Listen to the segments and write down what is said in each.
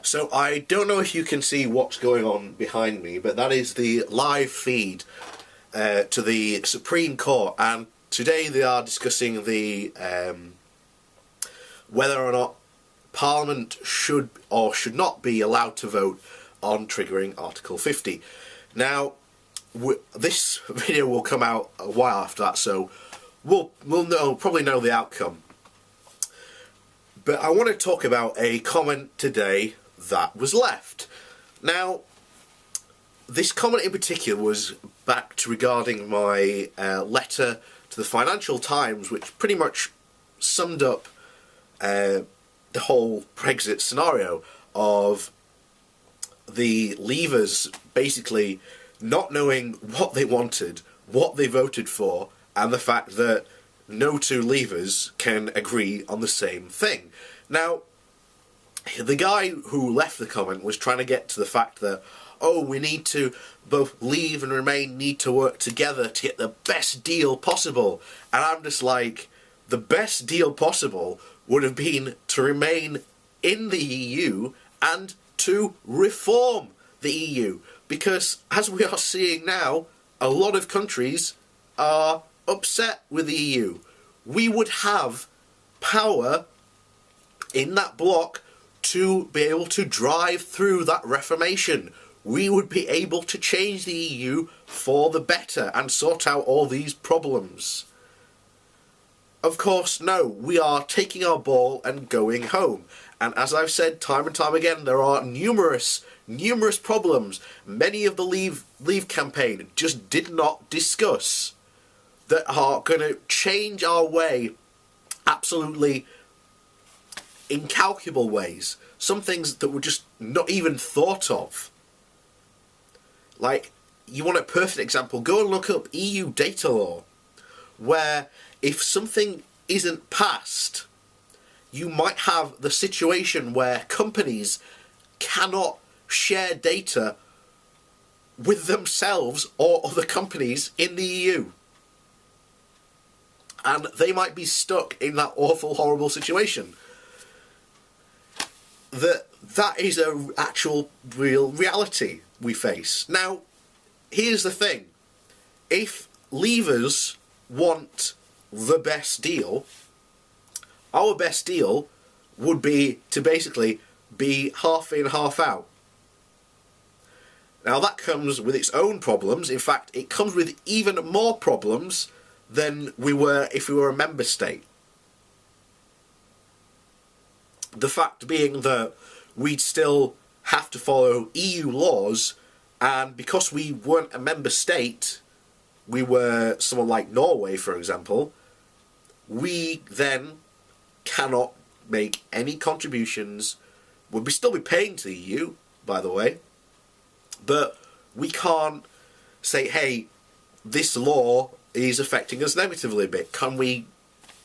So I don't know if you can see what's going on behind me, but that is the live feed to the Supreme Court, and today they are discussing the whether or not Parliament should or should not be allowed to vote on triggering Article 50. Now, this video will come out a while after that, so we'll probably know the outcome. But I want to talk about a comment today that was left. Now, this comment in particular was backed regarding my letter to the Financial Times, which pretty much summed up the whole Brexit scenario of the Leavers basically not knowing what they wanted, what they voted for, and the fact that no two Leavers can agree on the same thing. Now, the guy who left the comment was trying to get to the fact that, oh, we need to, both Leave and Remain need to work together to get the best deal possible. And I'm just like, the best deal possible would have been to remain in the EU and to reform the EU. Because, as we are seeing now, a lot of countries are upset with the EU. We would have power in that bloc to be able to drive through that reformation. We would be able to change the EU for the better and sort out all these problems. Of course, no, we are taking our ball and going home. And as I've said time and time again, there are numerous problems many of the Leave campaign just did not discuss that are going to change our way absolutely incalculable ways. Some things that were just not even thought of. Like, you want a perfect example, go and look up EU data law, where if something isn't passed, you might have the situation where companies cannot share data with themselves or other companies in the EU. And they might be stuck in that awful, horrible situation. That is a actual real reality we face. Now, here's the thing. If Leavers want the best deal, our best deal would be to basically be half in, half out. Now, that comes with its own problems. In fact, it comes with even more problems than we were if we were a member state. The fact being that we'd still have to follow EU laws, and because we weren't a member state, we were someone like Norway, for example, we then cannot make any contributions. We'd still be paying to the EU, by the way, but we can't say, hey, this law is affecting us negatively a bit. Can we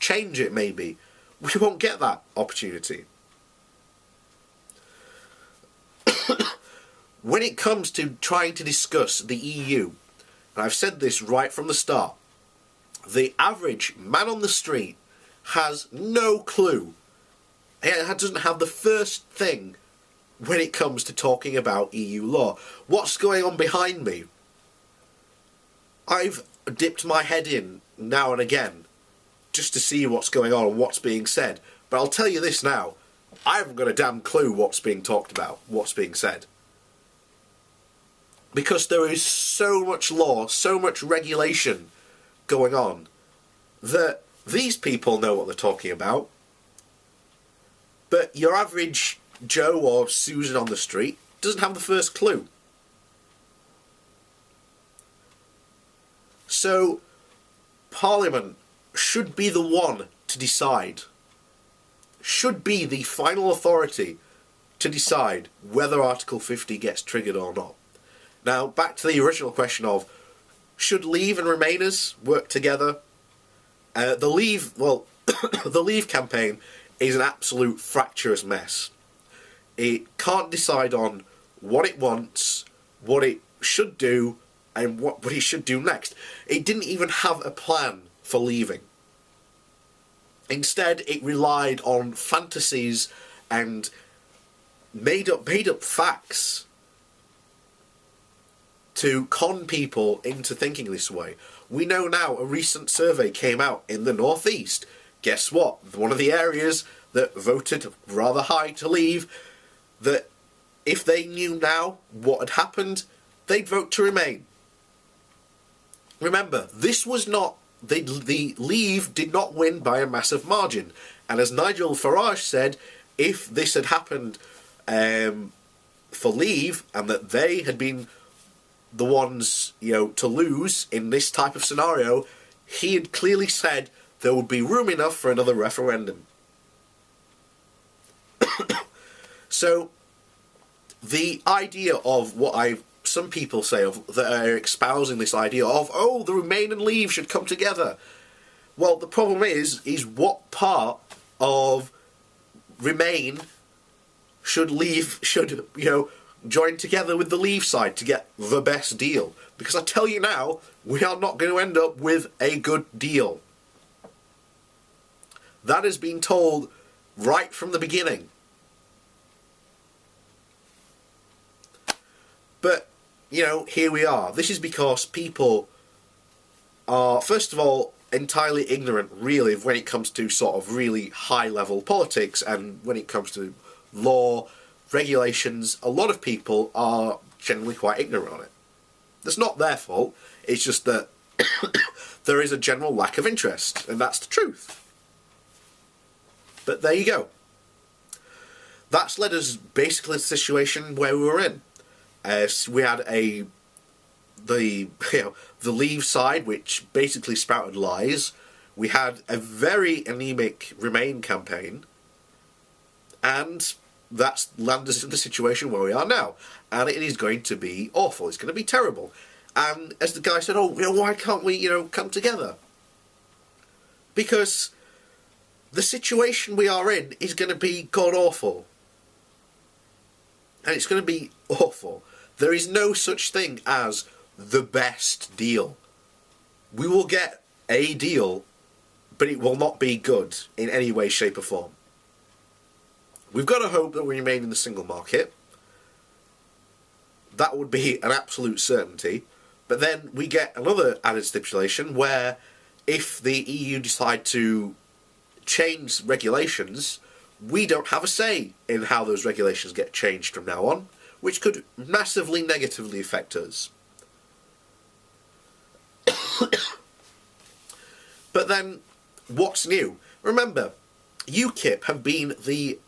change it, maybe? We won't get that opportunity. When it comes to trying to discuss the EU, and I've said this right from the start, the average man on the street has no clue. He doesn't have the first thing when it comes to talking about EU law. What's going on behind me? I've dipped my head in now and again just to see what's going on and what's being said. But I'll tell you this now, I haven't got a damn clue what's being talked about, what's being said. Because there is so much law, so much regulation going on, that these people know what they're talking about, but your average Joe or Susan on the street doesn't have the first clue. So, Parliament should be the one to decide, should be the final authority to decide whether Article 50 gets triggered or not. Now, back to the original question of, should Leave and Remainers work together? The Leave campaign is an absolute fractious mess. It can't decide on what it wants, what it should do, and what it should do next. It didn't even have a plan for leaving. Instead, it relied on fantasies and made up facts to con people into thinking this way. We know now a recent survey came out in the Northeast. Guess what? One of the areas that voted rather high to leave, that if they knew now what had happened, they'd vote to remain. Remember, this was not... The Leave did not win by a massive margin. And as Nigel Farage said, if this had happened for Leave, and that they had been the ones, to lose in this type of scenario, he had clearly said there would be room enough for another referendum. So, the idea of what some people say that are espousing this idea of, oh, the Remain and Leave should come together. Well, the problem is what part of Remain should join together with the Leave side to get the best deal. Because I tell you now, we are not going to end up with a good deal. That has been told right from the beginning. But, here we are. This is because people are, first of all, entirely ignorant, really, when it comes to sort of really high-level politics, and when it comes to law, regulations. A lot of people are generally quite ignorant on it. That's not their fault. It's just that there is a general lack of interest, and that's the truth. But there you go. That's led us basically to the situation where we were in. We had the Leave side, which basically spouted lies. We had a very anemic Remain campaign, and that's landed us in the situation where we are now. And it is going to be awful. It's going to be terrible. And as the guy said, why can't we, come together? Because the situation we are in is going to be god-awful. And it's going to be awful. There is no such thing as the best deal. We will get a deal, but it will not be good in any way, shape or form. We've got to hope that we remain in the single market. That would be an absolute certainty. But then we get another added stipulation where if the EU decide to change regulations, we don't have a say in how those regulations get changed from now on, which could massively negatively affect us. But then, what's new? Remember, UKIP have been the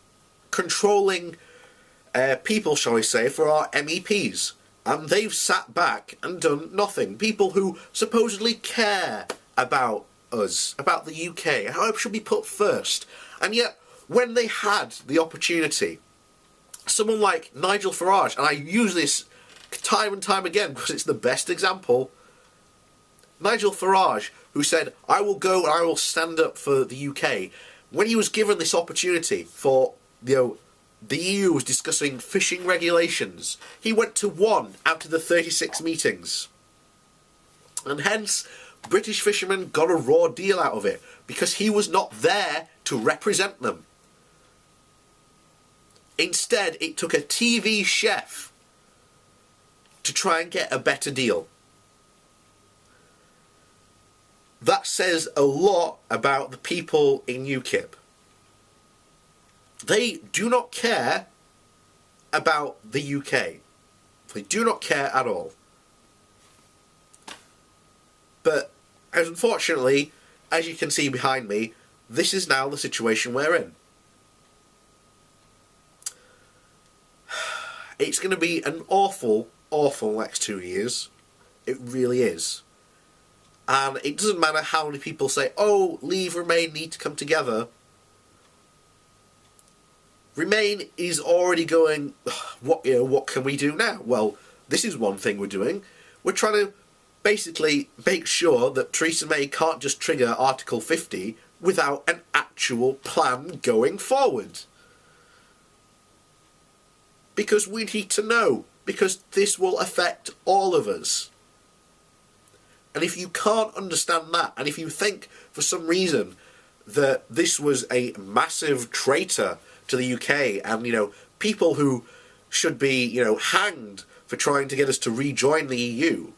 controlling people, shall we say, for our MEPs. And they've sat back and done nothing. People who supposedly care about us, about the UK, how it should be put first. And yet, when they had the opportunity, someone like Nigel Farage, and I use this time and time again because it's the best example, Nigel Farage, who said, I will go and I will stand up for the UK, when he was given this opportunity for, the EU was discussing fishing regulations, he went to one out of the 36 meetings. And hence, British fishermen got a raw deal out of it, because he was not there to represent them. Instead, it took a TV chef to try and get a better deal. That says a lot about the people in UKIP. They do not care about the UK. They do not care at all. But, unfortunately, as you can see behind me, this is now the situation we're in. It's going to be an awful, awful next 2 years. It really is. And it doesn't matter how many people say, oh, Leave, Remain need to come together. Remain is already going, what can we do now? Well, this is one thing we're doing. We're trying to basically make sure that Theresa May can't just trigger Article 50 without an actual plan going forward. Because we need to know, because this will affect all of us. And if you can't understand that, and if you think for some reason that this was a massive traitor to the UK, and people who should be, you know, hanged for trying to get us to rejoin the EU,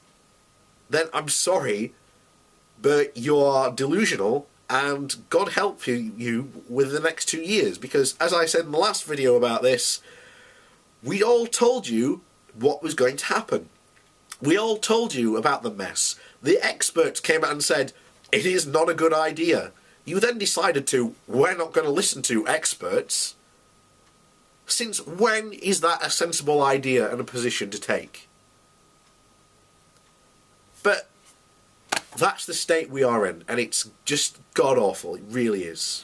then I'm sorry, but you are delusional, and God help you with the next 2 years. Because, as I said in the last video about this, we all told you what was going to happen. We all told you about the mess. The experts came out and said, it is not a good idea. You then decided we're not going to listen to experts. Since when is that a sensible idea and a position to take? But that's the state we are in, and it's just god-awful. It really is.